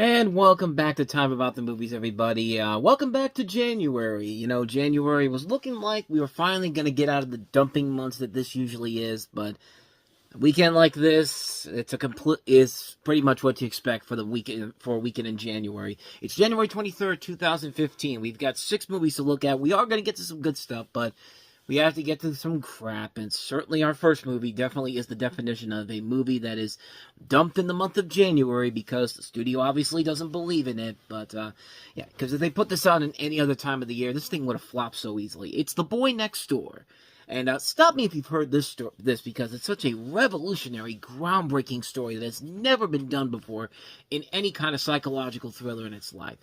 And welcome back to Time About the Movies, everybody. Welcome back to January. You know, January was looking like we were finally going to get out of the dumping months that this usually is, but a weekend like this, is pretty much what you expect for a weekend in January. It's January 23rd, 2015. We've got 6 movies to look at. We are going to get to some good stuff, but we have to get to some crap, and certainly our first movie definitely is the definition of a movie that is dumped in the month of January because the studio obviously doesn't believe in it, but, yeah, because if they put this out in any other time of the year, this thing would have flopped so easily. It's The Boy Next Door. And stop me if you've heard this because it's such a revolutionary, groundbreaking story that has never been done before in any kind of psychological thriller in its life.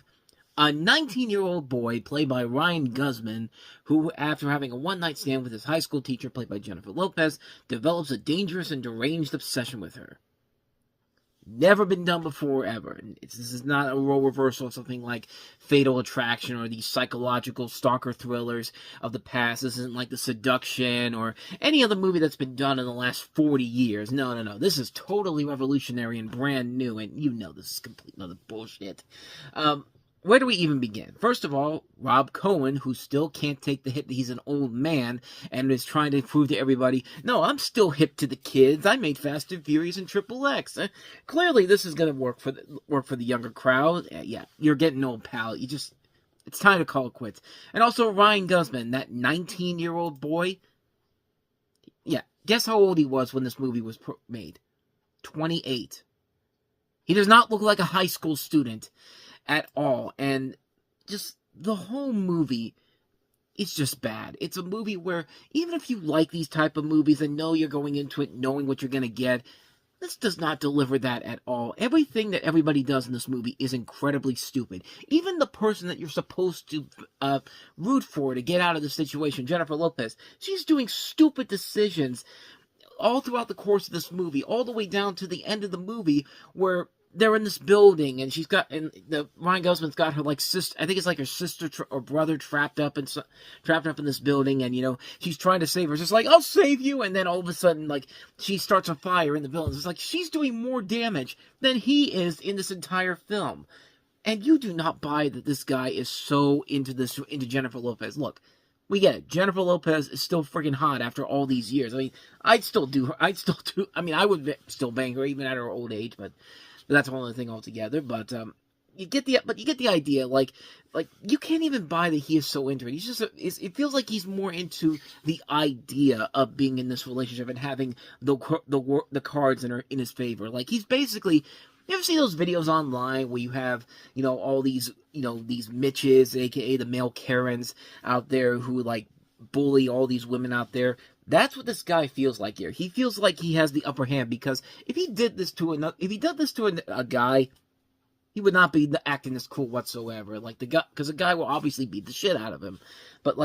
A 19-year-old boy, played by Ryan Guzman, who, after having a one-night stand with his high school teacher, played by Jennifer Lopez, develops a dangerous and deranged obsession with her. Never been done before, ever. This is not a role reversal of something like Fatal Attraction or these psychological stalker thrillers of the past. This isn't like The Seduction or any other movie that's been done in the last 40 years. No. This is totally revolutionary and brand new, and you know this is complete another bullshit. Where do we even begin? First of all, Rob Cohen, who still can't take the hit that he's an old man and is trying to prove to everybody, no, I'm still hip to the kids. I made Fast and Furious and XXX. Clearly, this is going to work for the younger crowd. Yeah, you're getting old, pal. It's time to call it quits. And also, Ryan Guzman, that 19-year-old boy. Yeah, guess how old he was when this movie was made? 28. He does not look like a high school student at all, and just the whole movie is just bad. It's a movie where even if you like these type of movies and know you're going into it knowing what you're going to get, this does not deliver that at all. Everything that everybody does in this movie is incredibly stupid. Even the person that you're supposed to root for to get out of the situation, Jennifer Lopez, she's doing stupid decisions all throughout the course of this movie, all the way down to the end of the movie where they're in this building, and Ryan Guzman's got her sister. I think it's like her sister or brother trapped up in this building, and she's trying to save her. It's just like, I'll save you, and then all of a sudden, she starts a fire in the building. It's like she's doing more damage than he is in this entire film, and you do not buy that this guy is so into Jennifer Lopez. Look, we get it. Jennifer Lopez is still freaking hot after all these years. I mean, I would still bang her even at her old age, but that's one other thing altogether. But you get the idea. Like you can't even buy that he is so into it. It feels like he's more into the idea of being in this relationship and having the cards in his favor. Like he's basically. You ever see those videos online where you have, all these, these Mitches, aka the male Karens out there who bully all these women out there? That's what this guy feels like here. He feels like he has the upper hand because if he did this to a guy, he would not be acting this cool whatsoever. Because the guy will obviously beat the shit out of him. But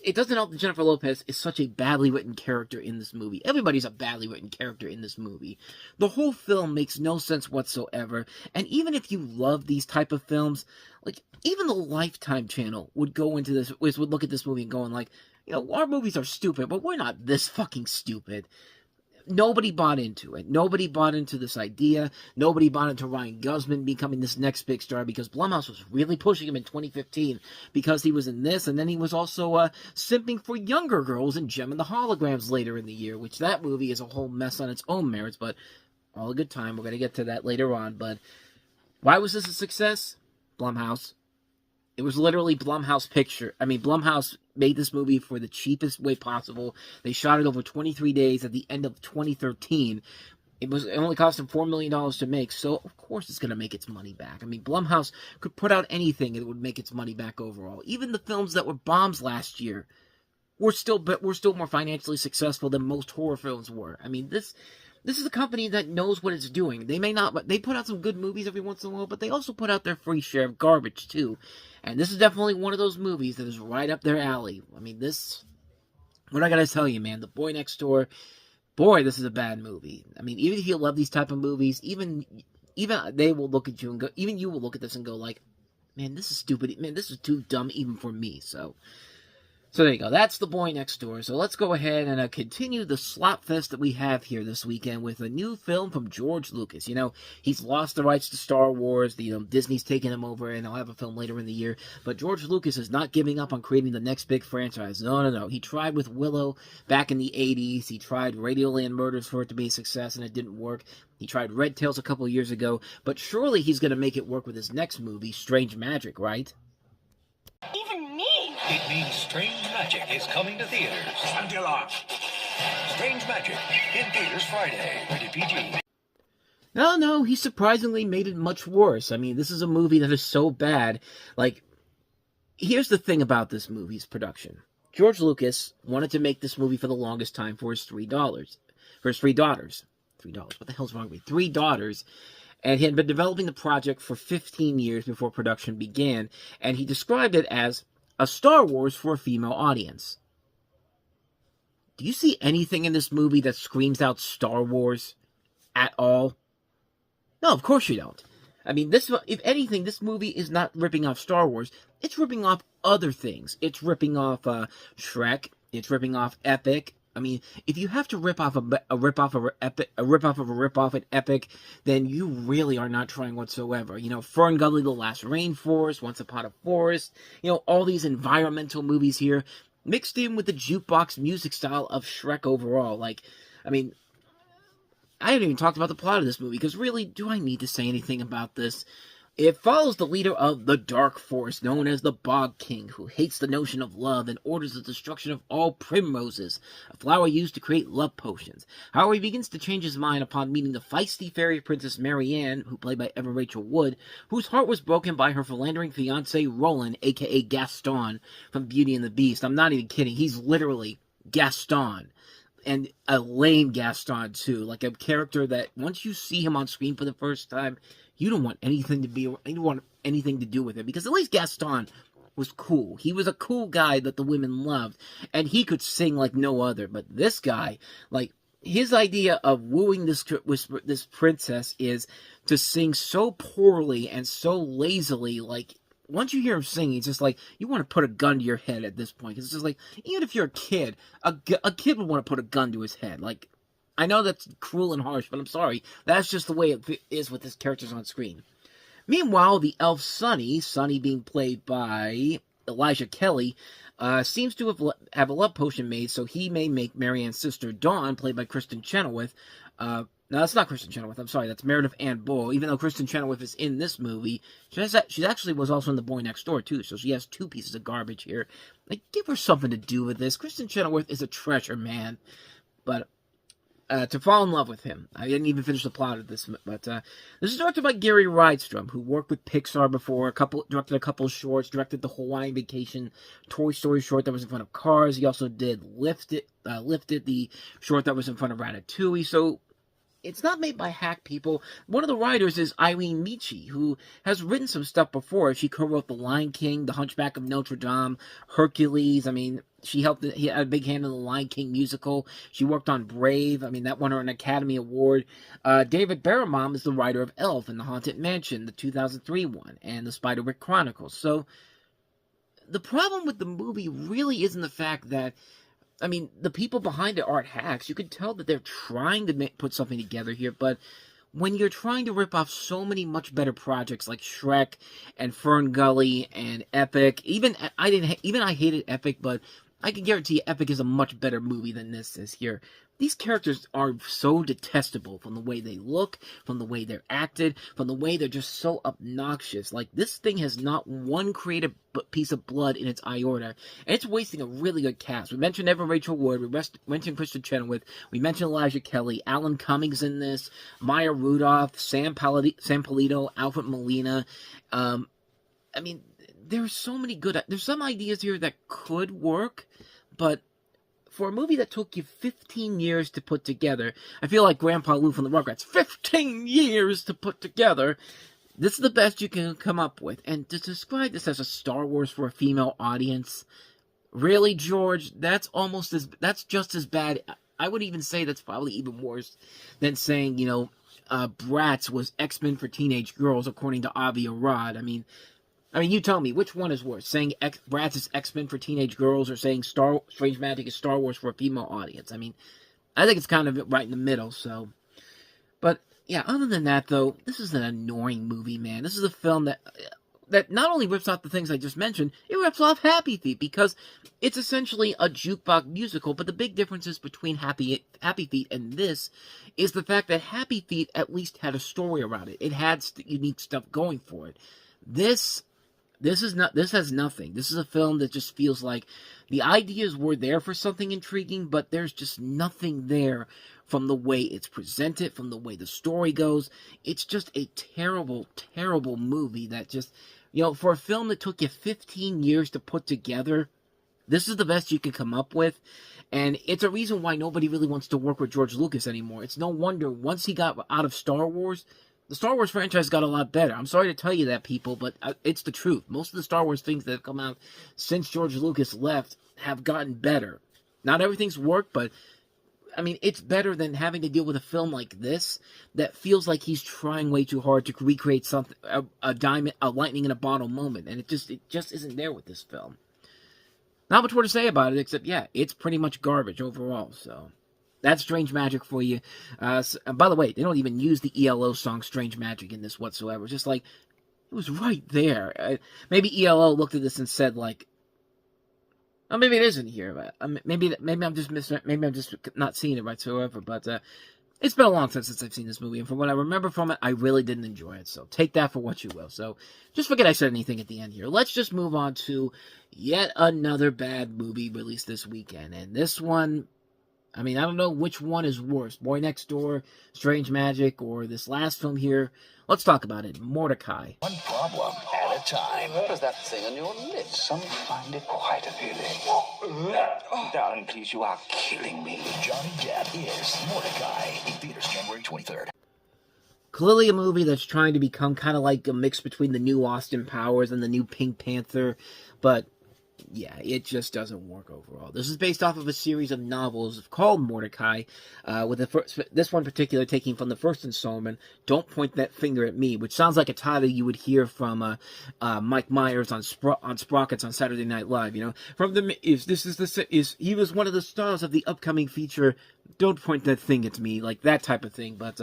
it doesn't help that Jennifer Lopez is such a badly written character in this movie. Everybody's a badly written character in this movie. The whole film makes no sense whatsoever. And even if you love these type of films, even the Lifetime channel would go into this, would look at this movie and going our movies are stupid, but we're not this fucking stupid. Nobody bought into it. Nobody bought into this idea. Nobody bought into Ryan Guzman becoming this next big star because Blumhouse was really pushing him in 2015 because he was in this, and then he was also simping for younger girls in Gem and the Holograms later in the year, which that movie is a whole mess on its own merits, but all a good time. We're going to get to that later on, but why was this a success? Blumhouse. It was literally Blumhouse made this movie for the cheapest way possible. They shot it over 23 days at the end of 2013. It only cost them $4 million to make, so of course it's going to make its money back. Blumhouse could put out anything and it would make its money back overall. Even the films that were bombs last year were still more financially successful than most horror films were. This is a company that knows what it's doing. They put out some good movies every once in a while, but they also put out their free share of garbage, too. And this is definitely one of those movies that is right up their alley. What I gotta tell you, man, The Boy Next Door, boy, this is a bad movie. Even if you love these type of movies, even they will look at you and go, even you will look at this and go man, this is stupid. Man, this is too dumb even for me, So So there you go. That's The Boy Next Door. So let's go ahead and continue the slop fest that we have here this weekend with a new film from George Lucas. You know, he's lost the rights to Star Wars. Disney's taking him over, and he'll have a film later in the year. But George Lucas is not giving up on creating the next big franchise. No. He tried with Willow back in the 80s. He tried Radioland Murders for it to be a success, and it didn't work. He tried Red Tails a couple of years ago. But surely he's going to make it work with his next movie, Strange Magic, right? Even mean? It means Strange Magic is coming to theaters. Until on. Strange Magic in theaters Friday. Rated PG. No, he surprisingly made it much worse. I mean, this is a movie that is so bad. Like, here's the thing about this movie's production. George Lucas wanted to make this movie for the longest time for his three daughters. $3. What the hell's wrong with me? 3 daughters. And he had been developing the project for 15 years before production began, and he described it as a Star Wars for a female audience. Do you see anything in this movie that screams out Star Wars at all? No, of course you don't. I mean, if anything, this movie is not ripping off Star Wars. It's ripping off other things. It's ripping off Shrek. It's ripping off Epic. I mean, if you have to rip off a rip off an epic, then you really are not trying whatsoever. You know, Fern Gully, The Last Rainforest, Once Upon a Forest, you know, all these environmental movies here, mixed in with the jukebox music style of Shrek overall. Like, I mean, I haven't even talked about the plot of this movie, because really, do I need to say anything about this? It follows the leader of the Dark Force, known as the Bog King, who hates the notion of love and orders the destruction of all primroses, a flower used to create love potions. However, he begins to change his mind upon meeting the feisty fairy princess Marianne, who played by Evan Rachel Wood, whose heart was broken by her philandering fiancé Roland, aka Gaston, from Beauty and the Beast. I'm not even kidding, he's literally Gaston. And a lame Gaston, too. Like a character that, once you see him on screen for the first time, you don't want anything to do with him, because at least Gaston was cool. He was a cool guy that the women loved, and he could sing like no other. But this guy, like, his idea of wooing this princess is to sing so poorly and so lazily. Like, once you hear him sing, it's just like, you want to put a gun to your head at this point. It's just like, even if you're a kid, a kid would want to put a gun to his head. Like, I know that's cruel and harsh, but I'm sorry. That's just the way it is with his characters on screen. Meanwhile, the elf Sonny being played by Elijah Kelly, seems to have a love potion made so he may make Marianne's sister Dawn, played by Kristen Chenoweth. No, that's not Kristen Chenoweth. I'm sorry, that's Meredith Ann Bull. Even though Kristen Chenoweth is in this movie, she actually was also in The Boy Next Door, too, so she has 2 pieces of garbage here. Like, give her something to do with this. Kristen Chenoweth is a treasure, man. But to fall in love with him. I didn't even finish the plot of this, but this is directed by Gary Rydstrom, who worked with Pixar before, directed a couple of shorts, directed the Hawaiian Vacation Toy Story short that was in front of Cars. He also did Lifted, the short that was in front of Ratatouille. So it's not made by hack people. One of the writers is Eileen Michi, who has written some stuff before. She co-wrote The Lion King, The Hunchback of Notre Dame, Hercules. I mean, he had a big hand in the Lion King musical. She worked on Brave. I mean, that won her an Academy Award. David Barrymon is the writer of Elf and The Haunted Mansion, the 2003 one, and The Spiderwick Chronicles. So, the problem with the movie really isn't the fact that, I mean, the people behind it aren't hacks. You can tell that they're trying to put something together here, but when you're trying to rip off so many much better projects like Shrek and Fern Gully and Epic, even I hated Epic, but I can guarantee you Epic is a much better movie than this is here. These characters are so detestable, from the way they look, from the way they're acted, from the way they're just so obnoxious. Like, this thing has not one creative piece of blood in its aorta, and it's wasting a really good cast. We mentioned Evan Rachel Wood, we mentioned Kristen Chenoweth, we mentioned Elijah Kelly, Alan Cummings in this, Maya Rudolph, Sam Polito, Alfred Molina. I mean, there's so many there's some ideas here that could work, but for a movie that took you 15 years to put together, I feel like Grandpa Lou from the Rugrats, 15 years to put together, this is the best you can come up with. And to describe this as a Star Wars for a female audience, really, George, that's just as bad. I would even say that's probably even worse than saying, Bratz was X-Men for teenage girls, according to Avi Arad. I mean, I mean, you tell me, which one is worse? Saying Bratz is X-Men for teenage girls, or saying Strange Magic is Star Wars for a female audience? I mean, I think it's kind of right in the middle, so. But, yeah, other than that, though, this is an annoying movie, man. This is a film that not only rips off the things I just mentioned, it rips off Happy Feet, because it's essentially a jukebox musical, but the big differences between Happy Feet and this is the fact that Happy Feet at least had a story around it. It had unique stuff going for it. This has nothing. This is a film that just feels like the ideas were there for something intriguing, but there's just nothing there from the way it's presented, from the way the story goes. It's just a terrible, terrible movie that just, for a film that took you 15 years to put together, this is the best you can come up with. And it's a reason why nobody really wants to work with George Lucas anymore. It's no wonder once he got out of Star Wars, the Star Wars franchise got a lot better. I'm sorry to tell you that, people, but it's the truth. Most of the Star Wars things that have come out since George Lucas left have gotten better. Not everything's worked, but, I mean, it's better than having to deal with a film like this that feels like he's trying way too hard to recreate something, a lightning in a bottle moment, and it just isn't there with this film. Not much more to say about it, except, yeah, it's pretty much garbage overall, so. That's Strange Magic for you. And by the way, they don't even use the ELO song Strange Magic in this whatsoever. Just like, it was right there. Maybe ELO looked at this and said, like, oh, maybe it isn't here. But, maybe I'm just not seeing it whatsoever. But it's been a long time since I've seen this movie. And from what I remember from it, I really didn't enjoy it. So take that for what you will. So just forget I said anything at the end here. Let's just move on to yet another bad movie released this weekend. And this one, I mean, I don't know which one is worse. Boy Next Door, Strange Magic, or this last film here. Let's talk about it. Mordecai. One problem at a time. What is that thing on your lips? Some find it quite appealing. Oh, darling, please, you are killing me. Johnny Depp is Mordecai in theaters January 23rd. Clearly a movie that's trying to become kind of like a mix between the new Austin Powers and the new Pink Panther, but yeah, it just doesn't work overall. This is based off of a series of novels called Mordecai, with this one particular taking from the first installment, Don't Point That Finger at Me, which sounds like a title you would hear from Mike Myers on Sprockets on Saturday Night Live. He was one of the stars of the upcoming feature Don't Point That Thing at Me, like that type of thing. But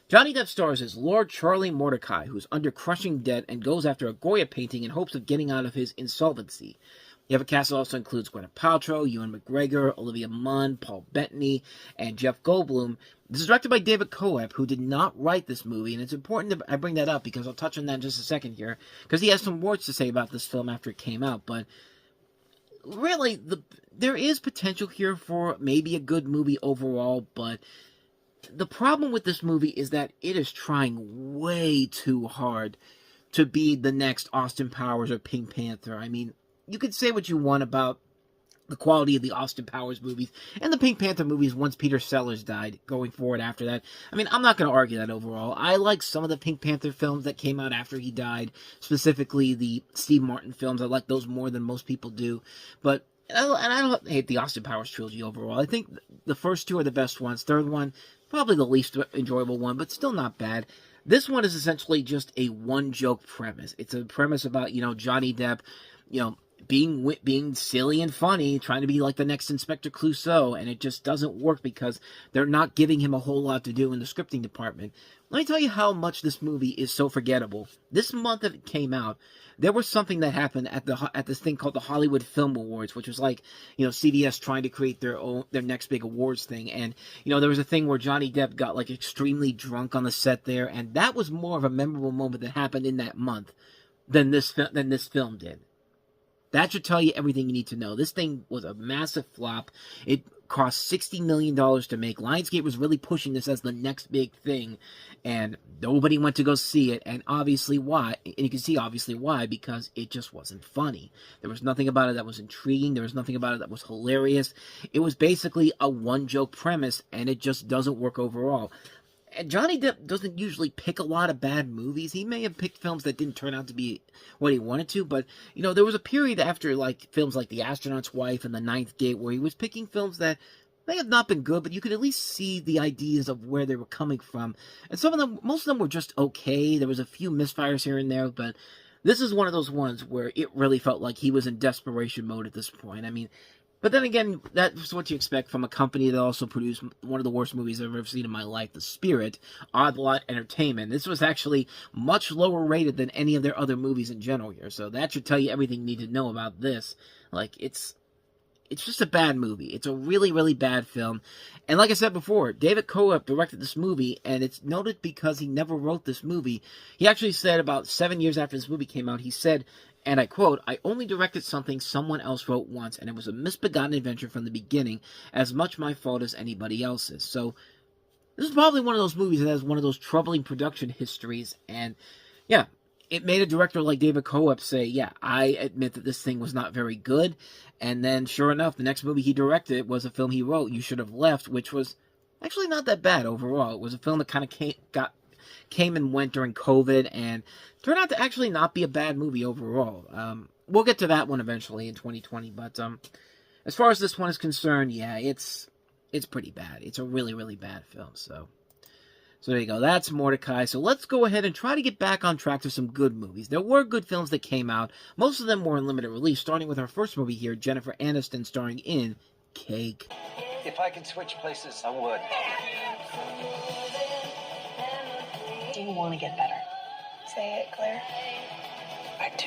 Johnny Depp stars as Lord Charlie Mordecai, who's under crushing debt and goes after a Goya painting in hopes of getting out of his insolvency. You have a cast that also includes Gwyneth Paltrow, Ewan McGregor, Olivia Munn, Paul Bettany, and Jeff Goldblum. This is directed by David Coeb, who did not write this movie, and it's important that I bring that up because I'll touch on that in just a second here, because he has some words to say about this film after it came out, but really, there is potential here for maybe a good movie overall, but the problem with this movie is that it is trying way too hard to be the next Austin Powers or Pink Panther. I mean, you could say what you want about the quality of the Austin Powers movies and the Pink Panther movies once Peter Sellers died, going forward after that. I mean, I'm not going to argue that overall. I like some of the Pink Panther films that came out after he died, specifically the Steve Martin films. I like those more than most people do. But I don't hate the Austin Powers trilogy overall. I think the first two are the best ones. Third one, probably the least enjoyable one, but still not bad. This one is essentially just a one-joke premise. It's a premise about, Johnny Depp, being silly and funny, trying to be like the next Inspector Clouseau, and it just doesn't work because they're not giving him a whole lot to do in the scripting department. Let me tell you how much this movie is so forgettable. This month that it came out, there was something that happened at this thing called the Hollywood Film Awards, which was like, CBS trying to create their next big awards thing, and there was a thing where Johnny Depp got like extremely drunk on the set there, and that was more of a memorable moment that happened in that month than this film did. That should tell you everything you need to know. This thing was a massive flop. It cost $60 million to make. Lionsgate was really pushing this as the next big thing, and nobody went to go see it, and obviously why. And you can see obviously why, because it just wasn't funny. There was nothing about it that was intriguing. There was nothing about it that was hilarious. It was basically a one-joke premise, and it just doesn't work overall. And Johnny Depp doesn't usually pick a lot of bad movies. He may have picked films that didn't turn out to be what he wanted to, but, there was a period after, films like The Astronaut's Wife and The Ninth Gate where he was picking films that may have not been good, but you could at least see the ideas of where they were coming from. And most of them were just okay. There was a few misfires here and there, but this is one of those ones where it really felt like he was in desperation mode at this point. I mean, but then again, that's what you expect from a company that also produced one of the worst movies I've ever seen in my life, The Spirit, Odd Lot Entertainment. This was actually much lower rated than any of their other movies in general here, so that should tell you everything you need to know about this. Like, it's just a bad movie. It's a really, really bad film. And like I said before, David Koepp directed this movie, and it's noted because he never wrote this movie. He actually said about 7 years after this movie came out, he said, and I quote, "I only directed something someone else wrote once, and it was a misbegotten adventure from the beginning, as much my fault as anybody else's." So, this is probably one of those movies that has one of those troubling production histories, and yeah, it made a director like David Koepp say, yeah, I admit that this thing was not very good, and then, sure enough, the next movie he directed was a film he wrote, You Should Have Left, which was actually not that bad overall. It was a film that kind of came and went during COVID, and turned out to actually not be a bad movie overall. We'll get to that one eventually in 2020, but as far as this one is concerned, yeah, it's pretty bad. It's a really, really bad film, so there you go. That's Mordecai. So let's go ahead and try to get back on track to some good movies. There were good films that came out. Most of them were in limited release, starting with our first movie here, Jennifer Aniston starring in Cake. If I could switch places, I would. Do you want to get better? Say it, Claire. I do.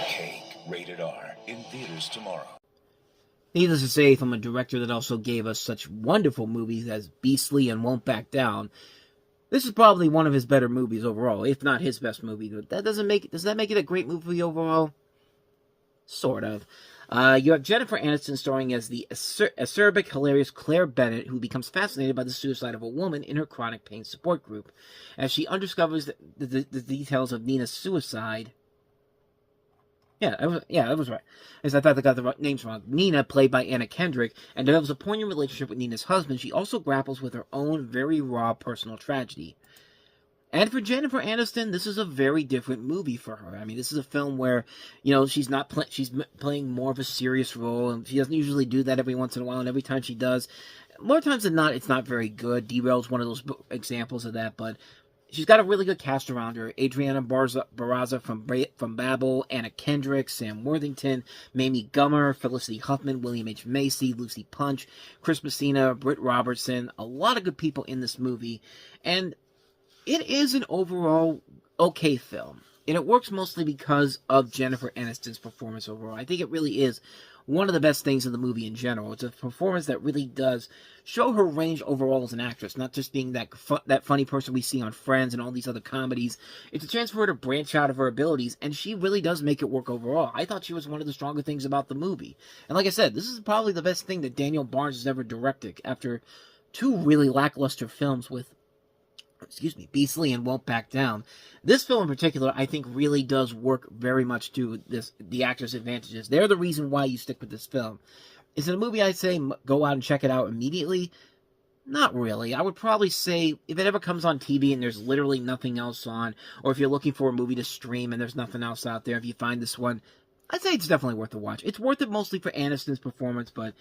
Cake, rated R, in theaters tomorrow. Needless to say, from a director that also gave us such wonderful movies as Beastly and Won't Back Down, this is probably one of his better movies overall, if not his best movie. But does that make it a great movie overall? Sort of. You have Jennifer Aniston starring as the acerbic, hilarious Claire Bennett, who becomes fascinated by the suicide of a woman in her chronic pain support group. As she undiscovers the details of Nina's suicide. That was right. As I thought I got the names wrong. Nina, played by Anna Kendrick, and develops a poignant relationship with Nina's husband. She also grapples with her own very raw personal tragedy. And for Jennifer Aniston, this is a very different movie for her. I mean, this is a film where, she's not she's playing more of a serious role, and she doesn't usually do that every once in a while, and every time she does, more times than not, it's not very good. Derail's one of those examples of that, but she's got a really good cast around her. Adriana Barraza from Babel, Anna Kendrick, Sam Worthington, Mamie Gummer, Felicity Huffman, William H. Macy, Lucy Punch, Chris Messina, Britt Robertson. A lot of good people in this movie. And it is an overall okay film. And it works mostly because of Jennifer Aniston's performance overall. I think it really is one of the best things in the movie in general. It's a performance that really does show her range overall as an actress, not just being that funny person we see on Friends and all these other comedies. It's a chance for her to branch out of her abilities, and she really does make it work overall. I thought she was one of the stronger things about the movie. And like I said, this is probably the best thing that Daniel Barnes has ever directed after two really lackluster films with Beastly and Won't Back Down. This film in particular, I think, really does work very much to the actor's advantages. They're the reason why you stick with this film. Is it a movie I'd say go out and check it out immediately? Not really. I would probably say if it ever comes on TV and there's literally nothing else on, or if you're looking for a movie to stream and there's nothing else out there, if you find this one, I'd say it's definitely worth a watch. It's worth it mostly for Aniston's performance, but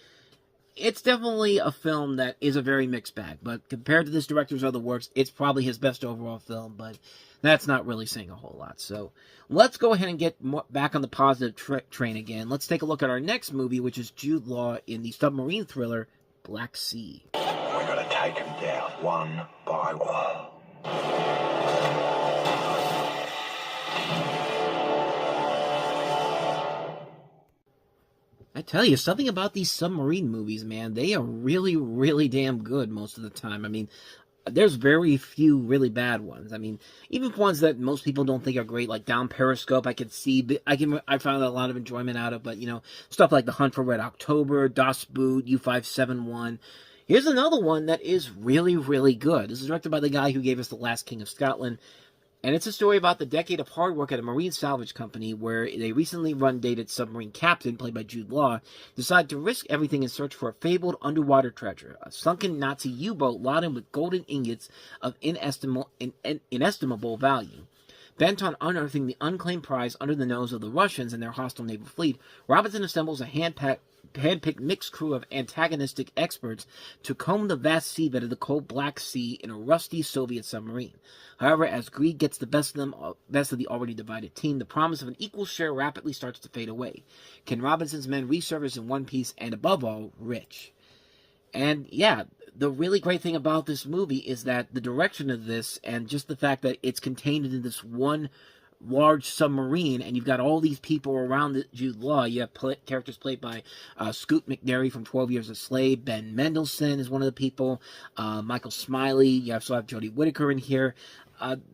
it's definitely a film that is a very mixed bag. But compared to this director's other works, it's probably his best overall film, but that's not really saying a whole lot. So let's go ahead and get back on the positive train again. Let's take a look at our next movie, which is Jude Law in the submarine thriller Black Sea. We're gonna take him down one by one. I tell you, something about these submarine movies, man, they are really, really damn good most of the time. I mean, there's very few really bad ones. I mean, even ones that most people don't think are great, like Down Periscope, I found a lot of enjoyment out of, but, stuff like The Hunt for Red October, Das Boot, U-571. Here's another one that is really, really good. This is directed by the guy who gave us The Last King of Scotland. And it's a story about the decade of hard work at a marine salvage company where a recently run-dated submarine captain, played by Jude Law, decided to risk everything in search for a fabled underwater treasure, a sunken Nazi U-boat laden with golden ingots of inestimable value. Bent on unearthing the unclaimed prize under the nose of the Russians and their hostile naval fleet, Robinson assembles a hand-packed hand-picked mixed crew of antagonistic experts to comb the vast seabed of the cold Black Sea in a rusty Soviet submarine. However, as greed gets the best of the already divided team, the promise of an equal share rapidly starts to fade away. Can Robinson's men resurface in one piece and, above all, rich? And yeah, the really great thing about this movie is that the direction of this, and just the fact that it's contained in this one large submarine, and you've got all these people around Jude Law. You have characters played by Scoot McNairy from 12 Years a Slave. Ben Mendelsohn is one of the people. Michael Smiley. You also have Jodie Whittaker in here.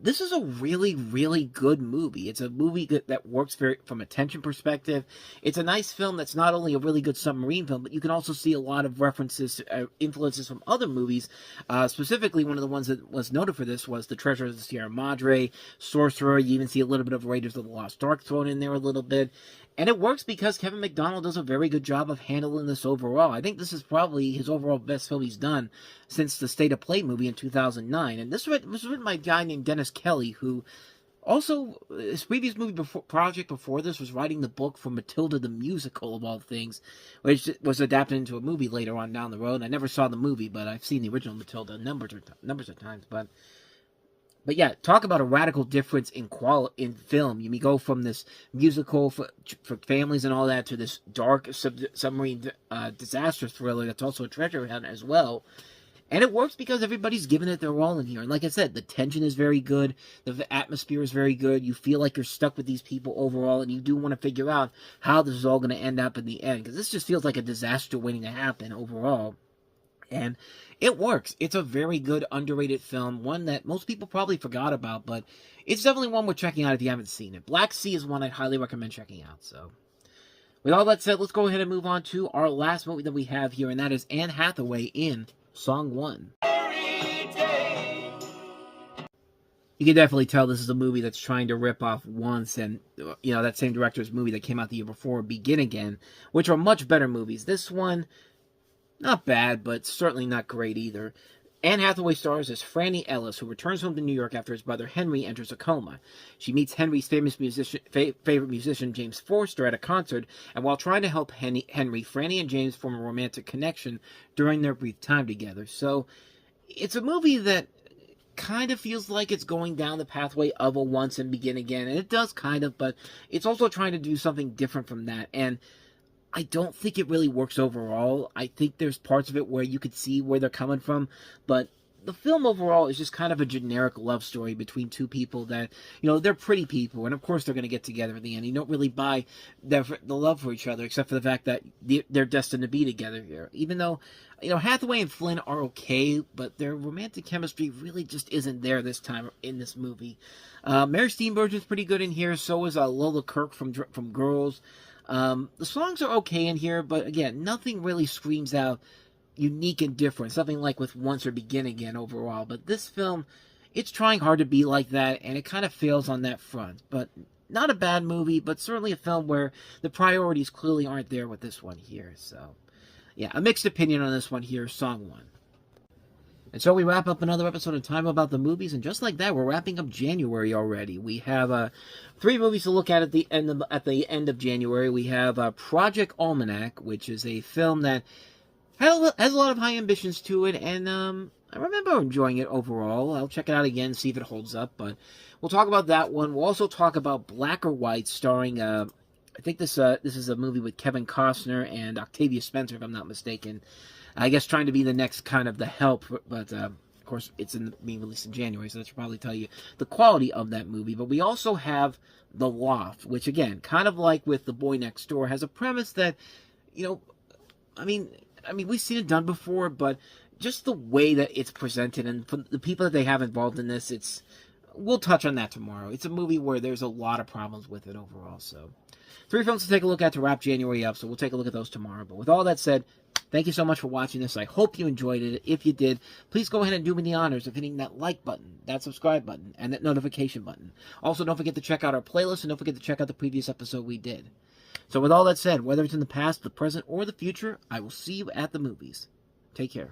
This is a really, really good movie. It's a movie that works from a tension perspective. It's a nice film that's not only a really good submarine film, but you can also see a lot of references, influences from other movies. Specifically, one of the ones that was noted for this was The Treasure of the Sierra Madre, Sorcerer. You even see a little bit of Raiders of the Lost Ark thrown in there a little bit. And it works because Kevin McDonald does a very good job of handling this overall. I think this is probably his overall best film he's done since the State of Play movie in 2009. And this was written by a guy named Dennis Kelly, who also, his previous project before this was writing the book for Matilda the Musical, of all things, which was adapted into a movie later on down the road. I never saw the movie, but I've seen the original Matilda numbers of times. But yeah, talk about a radical difference in film. You go from this musical for families and all that to this dark submarine disaster thriller that's also a treasure hunt as well. And it works because everybody's giving it their all in here. And like I said, the tension is very good. The atmosphere is very good. You feel like you're stuck with these people overall, and you do want to figure out how this is all going to end up in the end. Because this just feels like a disaster waiting to happen overall. And it works. It's a very good, underrated film. One that most people probably forgot about, but it's definitely one worth checking out if you haven't seen it. Black Sea is one I'd highly recommend checking out. So, with all that said, let's go ahead and move on to our last movie that we have here, and that is Anne Hathaway in Song 1. You can definitely tell this is a movie that's trying to rip off Once and, that same director's movie that came out the year before, Begin Again, which are much better movies. This one, not bad, but certainly not great either. Anne Hathaway stars as Franny Ellis, who returns home to New York after his brother Henry enters a coma. She meets Henry's favorite musician, James Forster, at a concert, and while trying to help Henry, Franny and James form a romantic connection during their brief time together. So, it's a movie that kind of feels like it's going down the pathway of a Once and Begin Again, and it does kind of, but it's also trying to do something different from that, and I don't think it really works overall. I think there's parts of it where you could see where they're coming from, but the film overall is just kind of a generic love story between two people that, they're pretty people, and of course they're going to get together at the end. You don't really buy the love for each other, except for the fact that they're destined to be together here. Even though, Hathaway and Flynn are okay, but their romantic chemistry really just isn't there this time in this movie. Mary Steenburgen's pretty good in here, so is Lola Kirk from Girls. The songs are okay in here, but again, nothing really screams out unique and different, something like with Once or Begin Again overall. But this film, it's trying hard to be like that, and it kind of fails on that front. But not a bad movie, but certainly a film where the priorities clearly aren't there with this one here. So, yeah, a mixed opinion on this one here, Song 1. And so we wrap up another episode of Time About the Movies, and just like that, we're wrapping up January already. We have 3 movies to look at the end of January. We have Project Almanac, which is a film that has a lot of high ambitions to it, and I remember enjoying it overall. I'll check it out again, see if it holds up, but we'll talk about that one. We'll also talk about Black or White, starring, I think this is a movie with Kevin Costner and Octavia Spencer, if I'm not mistaken. I guess trying to be the next kind of The Help, but of course it's being released in January, so that should probably tell you the quality of that movie. But we also have The Loft, which again, kind of like with The Boy Next Door, has a premise that, I mean, we've seen it done before, but just the way that it's presented and for the people that they have involved in this, we'll touch on that tomorrow. It's a movie where there's a lot of problems with it overall, so 3 films to take a look at to wrap January up, so we'll take a look at those tomorrow. But with all that said, thank you so much for watching this. I hope you enjoyed it. If you did, please go ahead and do me the honors of hitting that like button, that subscribe button, and that notification button. Also, don't forget to check out our playlist, and don't forget to check out the previous episode we did. So with all that said, whether it's in the past, the present, or the future, I will see you at the movies. Take care.